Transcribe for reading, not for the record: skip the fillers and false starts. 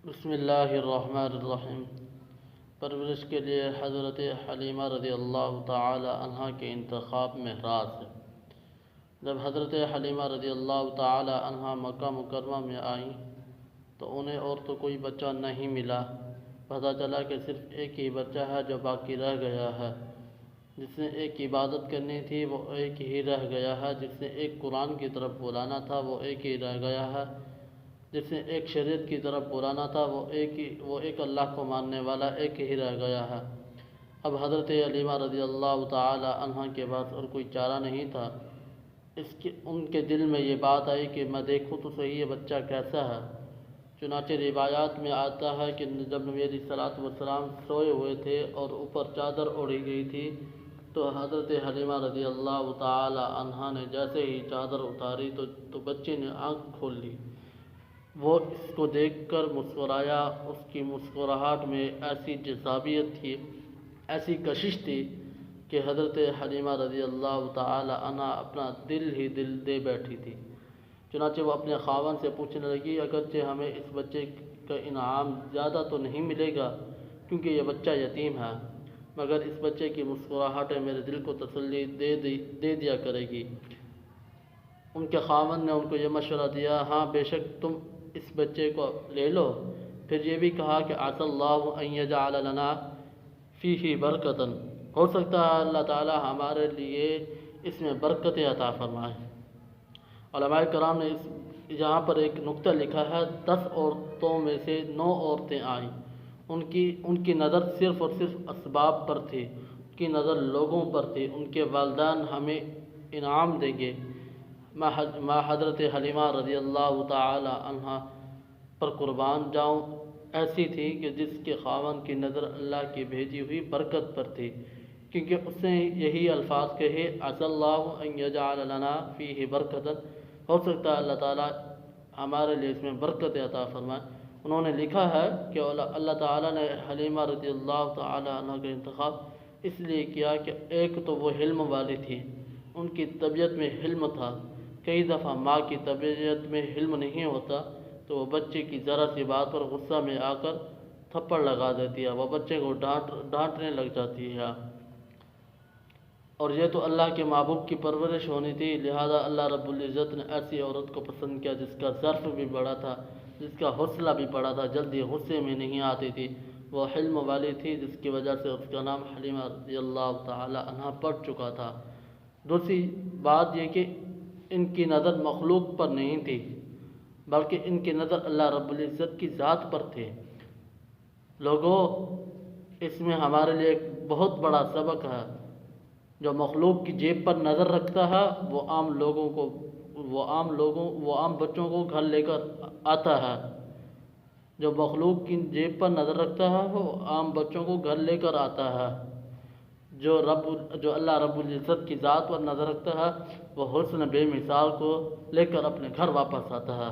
بسم اللہ الرحمن الرحیم۔ پرورش کے لیے حضرت حلیمہ رضی اللہ تعالی عنہ کے انتخاب میں راز ہے۔ جب حضرت حلیمہ رضی اللہ تعالی عنہ مکہ مکرمہ میں آئیں تو انہیں اور تو کوئی بچہ نہیں ملا۔ پتہ چلا کہ صرف ایک ہی بچہ ہے جو باقی رہ گیا ہے۔ جس نے ایک عبادت کرنی تھی وہ ایک ہی رہ گیا ہے۔ جس نے ایک قرآن کی طرف بلانا تھا وہ ایک ہی رہ گیا ہے۔ جس نے ایک شریعت کی طرف بلانا تھا وہ ایک اللہ کو ماننے والا ایک ہی رہ گیا ہے۔ اب حضرت حلیمہ رضی اللہ تعالی عنہ کے پاس اور کوئی چارہ نہیں تھا۔ ان کے دل میں یہ بات آئی کہ میں دیکھوں تو صحیح یہ بچہ کیسا ہے۔ چنانچہ روایات میں آتا ہے کہ جب نبی علیہ الصلوۃ والسلام سوئے ہوئے تھے اور اوپر چادر اوڑھی گئی تھی تو حضرت حلیمہ رضی اللہ تعالی عنہ نے جیسے ہی چادر اتاری تو بچے نے آنکھ کھول لی۔ وہ اس کو دیکھ کر مسکرایا۔ اس کی مسکراہٹ میں ایسی جذابیت تھی، ایسی کشش تھی کہ حضرت حلیمہ رضی اللہ تعالی عنہ اپنا دل ہی دل دے بیٹھی تھی۔ چنانچہ وہ اپنے خاوند سے پوچھنے لگی، اگرچہ ہمیں اس بچے کا انعام زیادہ تو نہیں ملے گا کیونکہ یہ بچہ یتیم ہے، مگر اس بچے کی مسکراہٹ میرے دل کو تسلی دے دیا کرے گی۔ ان کے خاوند نے ان کو یہ مشورہ دیا، ہاں بے شک تم اس بچے کو لے لو۔ پھر یہ بھی کہا کہ عسى الله ان يجعل لنا فيه برکۃ، ہو سکتا ہے اللہ تعالی ہمارے لیے اس میں برکت عطا فرمائے۔ علماء کرام نے یہاں پر ایک نقطہ لکھا ہے، 10 عورتوں میں سے 9 عورتیں آئیں۔ ان کی نظر صرف اور صرف اسباب پر تھی، ان کی نظر لوگوں پر تھی، ان کے والدین ہمیں انعام دیں گے۔ میں حضرت حلیمہ رضی اللہ تعالی عنہ پر قربان جاؤں ایسی تھی کہ جس کے خاوند کی نظر اللہ کی بھیجی ہوئی برکت پر تھی، کیونکہ اس نے یہی الفاظ کہے، عسى الله ان يجعل لنا فيه برکۃ، ہو سکتا ہے اللہ تعالیٰ ہمارے لیے اس میں برکت عطا فرمائے۔ انہوں نے لکھا ہے کہ اللہ تعالیٰ نے حلیمہ رضی اللہ تعالی عنہ کا انتخاب اس لیے کیا کہ ایک تو وہ حلم والی تھی، ان کی طبیعت میں حلم تھا۔ کئی دفعہ ماں کی طبیعت میں حلم نہیں ہوتا تو وہ بچے کی ذرا سی بات پر غصہ میں آ کر تھپڑ لگا دیتی ہے، وہ بچے کو ڈانٹنے لگ جاتی ہے۔ اور یہ تو اللہ کے محبوب کی پرورش ہونی تھی، لہذا اللہ رب العزت نے ایسی عورت کو پسند کیا جس کا ظرف بھی بڑا تھا، جس کا حوصلہ بھی بڑا تھا، جلدی غصے میں نہیں آتی تھی، وہ حلم والی تھی، جس کی وجہ سے اس کا نام حلیمہ رضی اللہ تعالی عنہ پڑ چکا تھا۔ دوسری بات یہ کہ ان کی نظر مخلوق پر نہیں تھی بلکہ ان کی نظر اللہ رب العزت کی ذات پر تھی۔ لوگوں، اس میں ہمارے لیے ایک بہت بڑا سبق ہے۔ جو مخلوق کی جیب پر نظر رکھتا ہے وہ عام بچوں کو گھر لے کر آتا ہے۔ جو مخلوق کی جیب پر نظر رکھتا ہے وہ عام بچوں کو گھر لے کر آتا ہے۔ جو اللہ رب العزت کی ذات پر نظر رکھتا ہے وہ حسن بے مثال کو لے کر اپنے گھر واپس آتا ہے۔